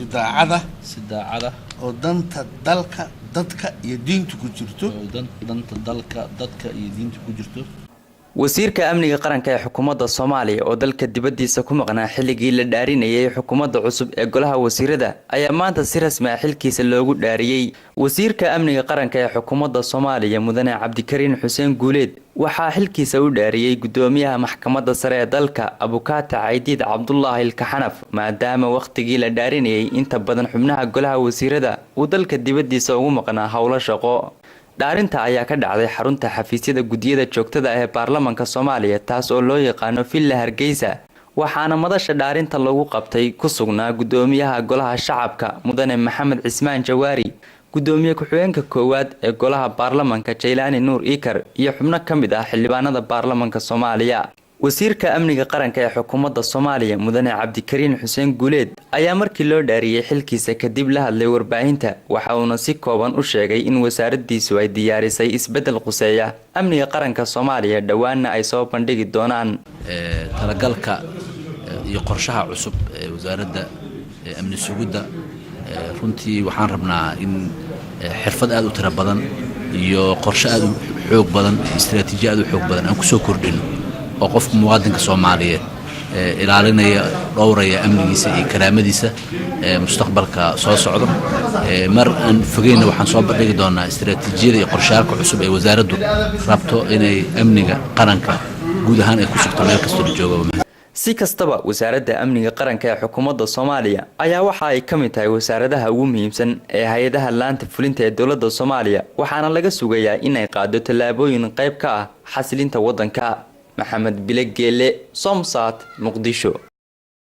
sidaacada oo danta dalka dadka iyo diinta ku jirto wasiirka amniga qaranka ee xukuumadda Soomaaliya oo dalka dibadiisa ku maqnaa xilligii la dhaarinayay xukuumadda cusub ee golaha wasiirada ayaa maanta si rasmi ah xilkiisa loogu dhaariyay wasiirka amniga qaranka ee xukuumadda Soomaaliya mudane Cabdikariin Xuseen Guuleed waxaa xilkiisa u dhaariyay gudoomiyaha maxkamadda sare ee dalka Abukaata Caydiid Cabdullaahi Ilkaxanaf maadaama waqtigii la dhaarinayay inta badan xubnaha golaha wasiirada uu dalka dibadiisa ugu maqnaa howlo shaqo dhaarinta ayaa ka dhacday xarunta xafiisyada gudiyada joogtada ah ee baarlamaanka Soomaaliya taas oo loo yaqaan Villa Hargeysa waxaana madasha dhaarinta lagu qabtay ku sugnaa gudoomiyaha golaha shacabka mudane Maxamed Cismaan Jawaari gudoomiye ku-xigeenka koowaad ee golaha baarlamaanka Jaylaani Nuur Ikar iyo xubno kamid ah xildhibaanada baarlamaanka Soomaaliya wasiirka amniga qaranka ee xukuumadda Soomaaliya mudane Cabdikariin Xuseen Guuleed ayaa markii loo dhaariyay xilkiisa kadib la hadlay warbaahinta waxa uu si kooban u sheegay in wasaaraddiisu ay diyaarisay isbedel quseeya amniga qaranka Soomaaliya dhawaana ay soo bandhigi doonaan talagalka iyo qorshaha cusub ee wasaaradda amni sugidda runtii waxaan rabnaa in xirfad aad u tiro badan iyo qorshe aad u xoog badan istiraatiiji aad u xoog badan aan ku soo kordhino oo qofka muwaadinka Soomaaliyeed ilaalinaya dhowraya amnigiisa iyo karaamadiisa mustaqbalka soo socda mar aan fogeyna waxaan soo bandhigi doonaa istiraatiijiyada iyo qorshaha cusub ee wasaaraddu rabto inay amniga qaranka guud ahaan ay ku sugto meel kasta oo joogo si kastaba wasaaradda amniga qaranka ee xukuumadda Soomaaliya ayaa waxa ay kamid tahay wasaaradaha ugu muhiimsan ee hay'adaha laanta fulinta ee dawladda Soomaaliya waxaana laga sugayaa in ay qaado tallaabooyin qayb ka ah xasilinta waddanka Maxamed Bilegeele Somsat Muqdisho